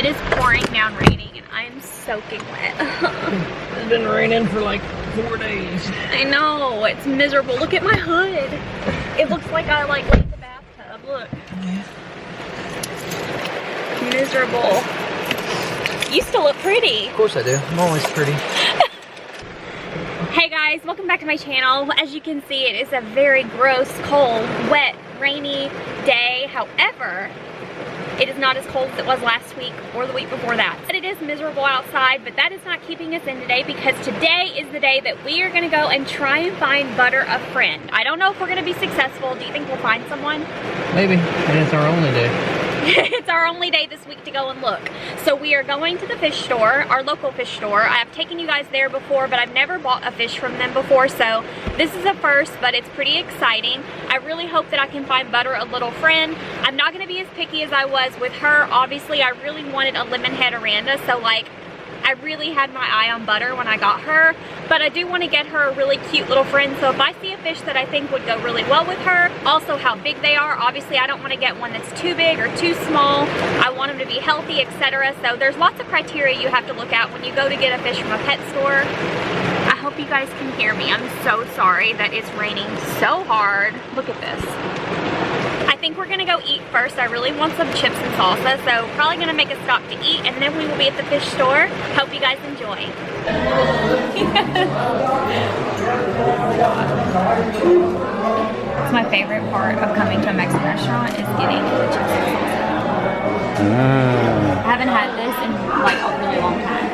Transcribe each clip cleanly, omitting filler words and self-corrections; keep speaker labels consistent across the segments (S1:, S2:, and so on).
S1: It is pouring down raining and I'm soaking wet.
S2: It's been raining for like 4 days.
S1: I know, it's miserable. Look at my hood. It looks like I like laid in the bathtub. Look.
S2: Yeah.
S1: Miserable. You still look pretty.
S2: Of course I do. I'm always pretty.
S1: Hey guys, welcome back to my channel. As you can see, it is a very gross, cold, wet, rainy day. However, it is not as cold as it was last week or the week before that. But it is miserable outside, but that is not keeping us in today because today is the day that we are gonna go and try and find Butter a friend. I don't know if we're gonna be successful. Do you think we'll find someone?
S2: Maybe, and it's our only day.
S1: It's our only day this week to go and look. So we are going to the fish store, our local fish store. I have taken you guys there before, but I've never bought a fish from them before, so this is a first, but it's pretty exciting. I really hope that I can find Butter a little friend. I'm not gonna be as picky as I was with her. Obviously, I really wanted a lemon head Aranda, so like, I really had my eye on Butter when I got her, but I do want to get her a really cute little friend. So if I see a fish that I think would go really well with her, also how big they are. Obviously, I don't want to get one that's too big or too small. I want them to be healthy, etc. So there's lots of criteria you have to look at when you go to get a fish from a pet store. I hope you guys can hear me. I'm so sorry that it's raining so hard. Look at this. I think we're gonna go eat first. I really want some chips and salsa, so probably gonna make a stop to eat, and then we will be at the fish store. Hope you guys enjoy. It's my favorite part of coming to a Mexican restaurant is getting the chips and salsa. I haven't had this in like a really long time.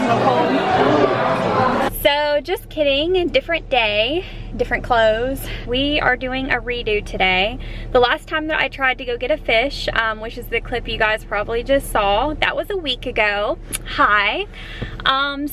S1: So cold. So just kidding, different day, different clothes. We are doing a redo today. The last time that I tried to go get a fish, which is the clip you guys probably just saw, that was a week ago. Hi.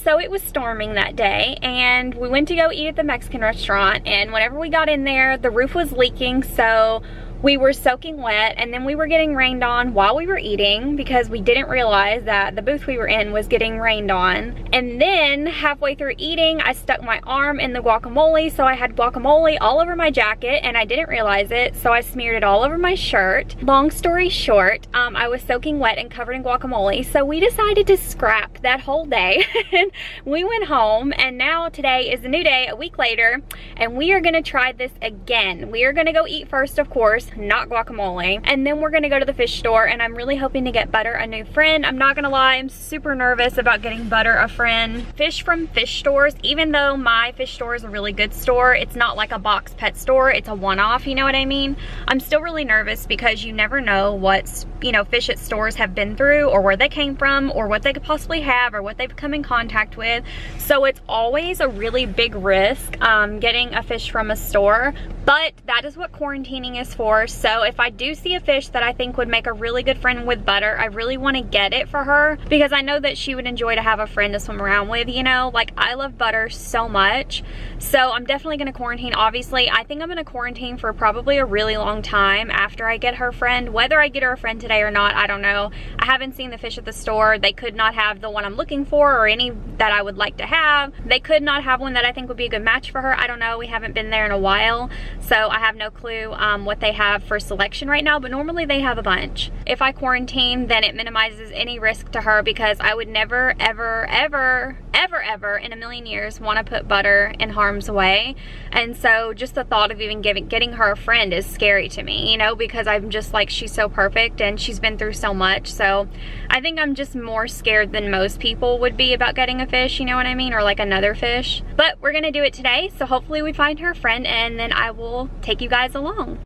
S1: So it was storming that day and we went to go eat at the Mexican restaurant, and whenever we got in there, the roof was leaking, so we were soaking wet, and then we were getting rained on while we were eating because we didn't realize that the booth we were in was getting rained on. And then halfway through eating, I stuck my arm in the guacamole, so I had guacamole all over my jacket and I didn't realize it, so I smeared it all over my shirt. Long story short, I was soaking wet and covered in guacamole, so we decided to scrap that whole day. And we went home, and now today is a new day, a week later, and we are gonna try this again. We are gonna go eat first, of course, not guacamole, and then we're gonna go to the fish store, and I'm really hoping to get Butter a new friend. I'm not gonna lie, I'm super nervous about getting Butter a friend. Fish from fish stores, even though my fish store is a really good store, it's not like a box pet store, it's a one-off, you know what I mean? I'm still really nervous because you never know what, you know, fish at stores have been through, or where they came from, or what they could possibly have, or what they've come in contact with. So it's always a really big risk getting a fish from a store, but that is what quarantining is for. So if I do see a fish that I think would make a really good friend with Butter, I really want to get it for her because I know that she would enjoy to have a friend to swim around with, you know? Like, I love Butter so much. So I'm definitely going to quarantine. Obviously, I think I'm going to quarantine for probably a really long time after I get her friend. Whether I get her a friend today or not, I don't know. I haven't seen the fish at the store. They could not have the one I'm looking for or any that I would like to have. They could not have one that I think would be a good match for her. I don't know. We haven't been there in a while, so I have no clue what they have for selection right now, but normally they have a bunch. If I quarantine, then it minimizes any risk to her because I would never, ever, ever, ever, ever in a million years want to put Butter in harm's way. And so just the thought of even getting her a friend is scary to me, you know, because I'm just like, she's so perfect and she's been through so much. So I think I'm just more scared than most people would be about getting a fish, you know what I mean, or like another fish. But we're gonna do it today, so hopefully we find her a friend and then I will take you guys along.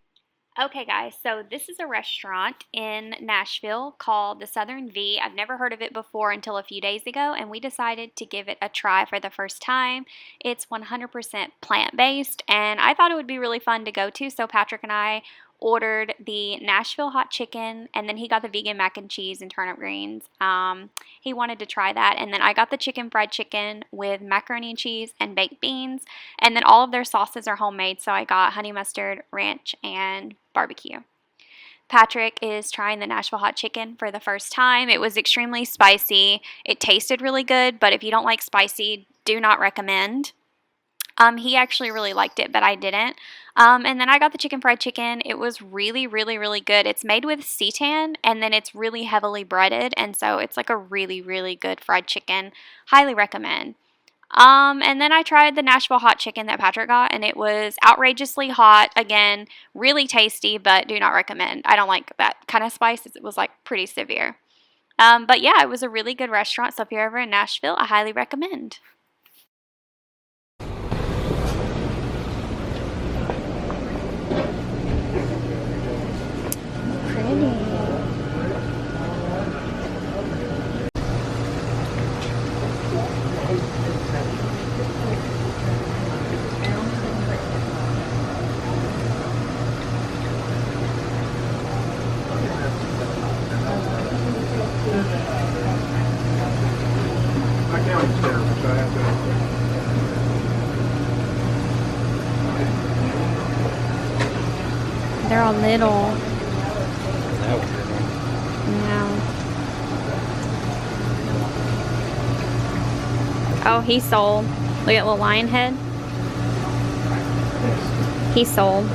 S1: Okay guys, so this is a restaurant in Nashville called the Southern V. I've never heard of it before until a few days ago, and we decided to give it a try for the first time. It's 100% plant-based, and I thought it would be really fun to go to, so Patrick and I ordered the Nashville hot chicken, and then he got the vegan mac and cheese and turnip greens. He wanted to try that, and then I got the chicken fried chicken with macaroni and cheese and baked beans, and then all of their sauces are homemade, so I got honey mustard, ranch, and barbecue. Patrick is trying the Nashville hot chicken for the first time. It was extremely spicy. It tasted really good, but if you don't like spicy, do not recommend. He actually really liked it, but I didn't. And then I got the chicken fried chicken. It was really, really, really good. It's made with seitan, and then it's really heavily breaded, and so it's like a really, really good fried chicken. Highly recommend. And then I tried the Nashville hot chicken that Patrick got, and it was outrageously hot. Again, really tasty, but do not recommend. I don't like that kind of spice. It was like pretty severe. But yeah, it was a really good restaurant, so if you're ever in Nashville, I highly recommend. Pretty. They're all little. No. Oh, he sold. Look at the lion head. He sold.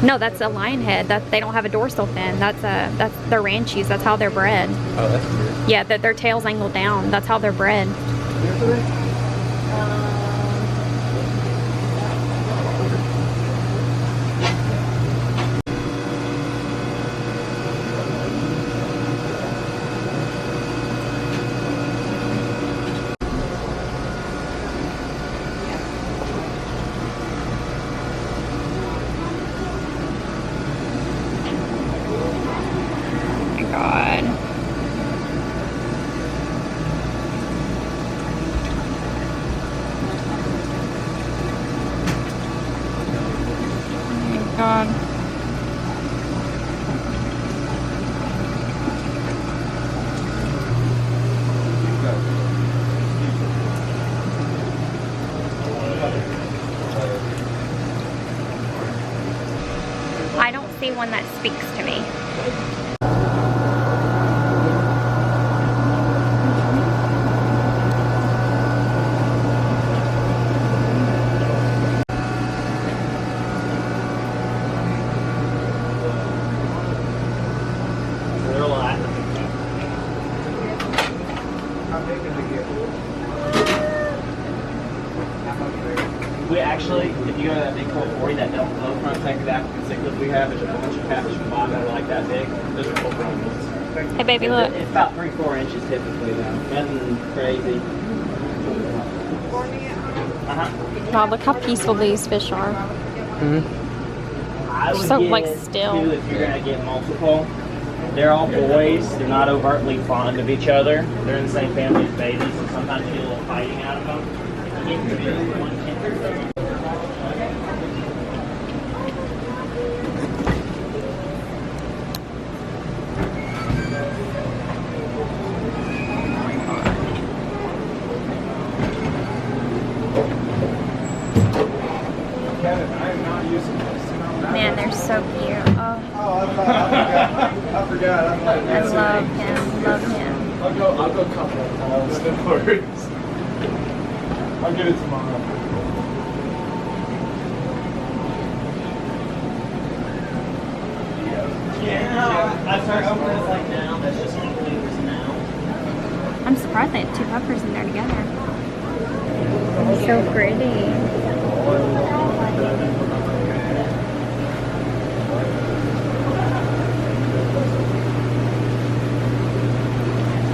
S1: No, that's a lion head. That they don't have a dorsal fin. That's their ranchies. That's how they're bred.
S3: Oh, that's weird.
S1: Yeah, their tail's angled down. That's how they're bred. God. I don't see one that speaks to me.
S3: We actually, if you go to that big 440, that low front tank, that cichlids we have, there's a bunch of catfish combined that are like that big. Those are full grown ones.
S1: Hey baby, look.
S3: It's about 3-4 inches typically though. Nothing crazy.
S1: Wow, look how peaceful these fish are.
S3: I would
S1: So
S3: get
S1: like still.
S3: two if you're gonna get multiple. They're all boys. They're not overtly fond of each other. They're in the same family as babies, so sometimes you get a little fighting out of them. You get two, one kid.
S1: Man, they're so cute. Oh,
S4: I forgot.
S1: I love him. Love him.
S4: I'll go a couple of calls and words. I'll get it tomorrow.
S3: Yeah, I started opening it like now. That's just includes now.
S1: I'm surprised they had two peppers in there together. So pretty.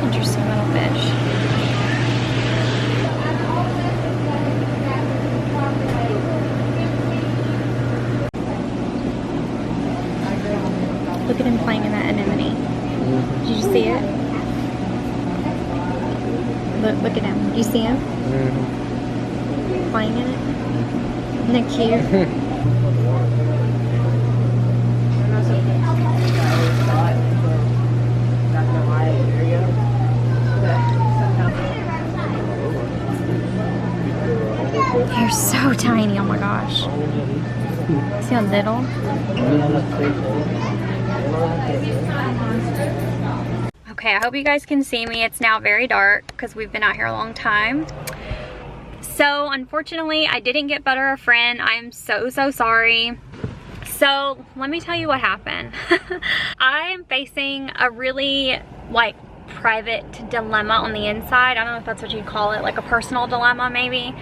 S1: Interesting little fish. Look at him playing in that anemone. Did you see it? Look at him. Do you see him? Playing in it? Isn't that cute? They're so tiny, oh my gosh. See how little? Okay, I hope you guys can see me. It's now very dark because we've been out here a long time. So unfortunately, I didn't get butter a friend. I'm so sorry. So let me tell you what happened. I am facing a really like private dilemma on the inside. I don't know if that's what you'd call it, like a personal dilemma maybe.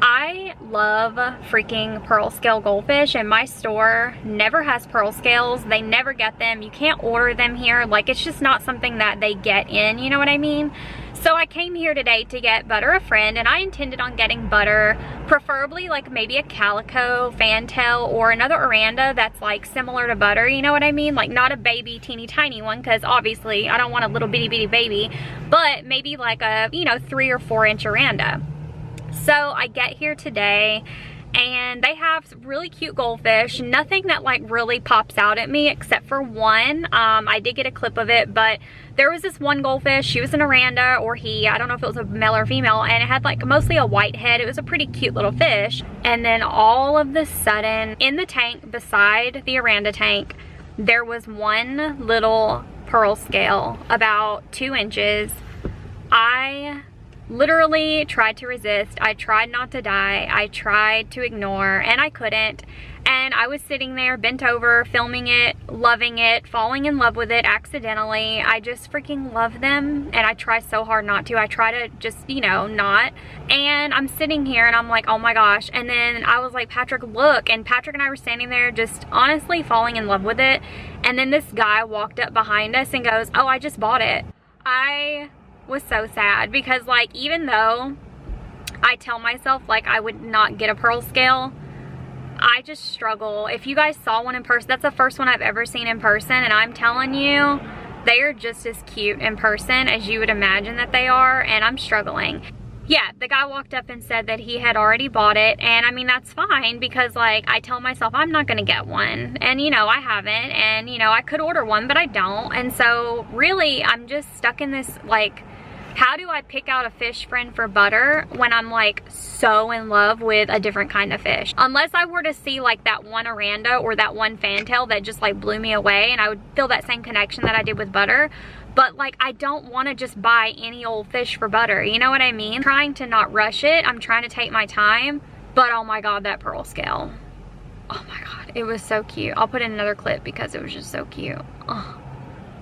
S1: I love freaking pearl scale goldfish, and my store never has pearl scales. They never get them. You can't order them here. Like, it's just not something that they get in, you know what I mean? So I came here today to get butter a friend, and I intended on getting butter, preferably like maybe a calico, fantail, or another Aranda that's like similar to butter, you know what I mean? Like not a baby teeny tiny one, because obviously I don't want a little bitty bitty baby, but maybe like a, you know, 3 or 4 inch Aranda. So I get here today and they have really cute goldfish. Nothing that like really pops out at me except for one. I did get a clip of it, but there was this one goldfish. She was an Aranda, or he, I don't know if it was a male or female, and it had like mostly a white head. It was a pretty cute little fish. And then all of the sudden, in the tank beside the Aranda tank, there was one little pearl scale about 2 inches. I literally tried to resist. I tried not to die. I tried to ignore, and I couldn't. And I was sitting there bent over, filming it, loving it, falling in love with it accidentally. I just freaking love them, and I try so hard not to. I try to just, you know, not. And I'm sitting here and I'm like, oh my gosh. And then I was like, Patrick, look. And Patrick and I were standing there just honestly falling in love with it. And then this guy walked up behind us and goes, oh, I just bought it. I was so sad, because like, even though I tell myself like I would not get a pearl scale, I just struggle. If you guys saw one in person, that's the first one I've ever seen in person, and I'm telling you, they are just as cute in person as you would imagine that they are, and I'm struggling. Yeah, the guy walked up and said that he had already bought it, and I mean, that's fine, because like, I tell myself I'm not gonna get one, and you know, I haven't, and you know, I could order one, but I don't. And so really, I'm just stuck in this like, how do I pick out a fish friend for butter when I'm like so in love with a different kind of fish? Unless I were to see like that one Aranda or that one fantail that just like blew me away, and I would feel that same connection that I did with butter. But like, I don't want to just buy any old fish for butter, you know what I mean? I'm trying to not rush it. I'm trying to take my time. But oh my god, that pearl scale. Oh my god, it was so cute. I'll put in another clip because it was just so cute. Oh.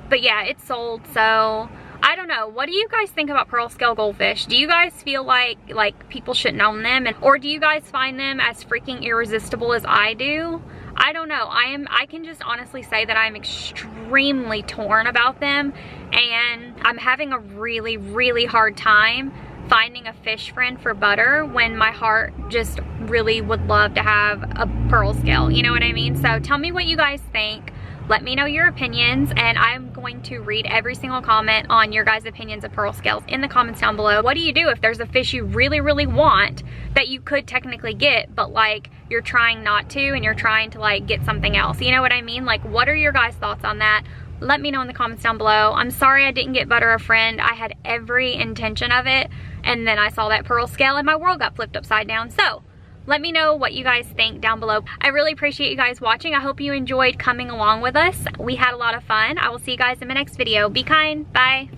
S1: But yeah, it's sold, so I don't know. What do you guys think about pearl scale goldfish? Do you guys feel like people shouldn't own them? Or do you guys find them as freaking irresistible as I do? I don't know. I can just honestly say that I'm extremely torn about them, and I'm having a really hard time finding a fish friend for butter when my heart just really would love to have a pearl scale, you know what I mean? So tell me what you guys think. Let me know your opinions, and I'm going to read every single comment on your guys' opinions of pearl scales in the comments down below. What do you do if there's a fish you really want that you could technically get, but like you're trying not to, and you're trying to like get something else? You know what I mean? Like, what are your guys' thoughts on that? Let me know in the comments down below. I'm sorry I didn't get butter a friend. I had every intention of it, and then I saw that pearl scale and my world got flipped upside down. So let me know what you guys think down below. I really appreciate you guys watching. I hope you enjoyed coming along with us. We had a lot of fun. I will see you guys in my next video. Be kind. Bye.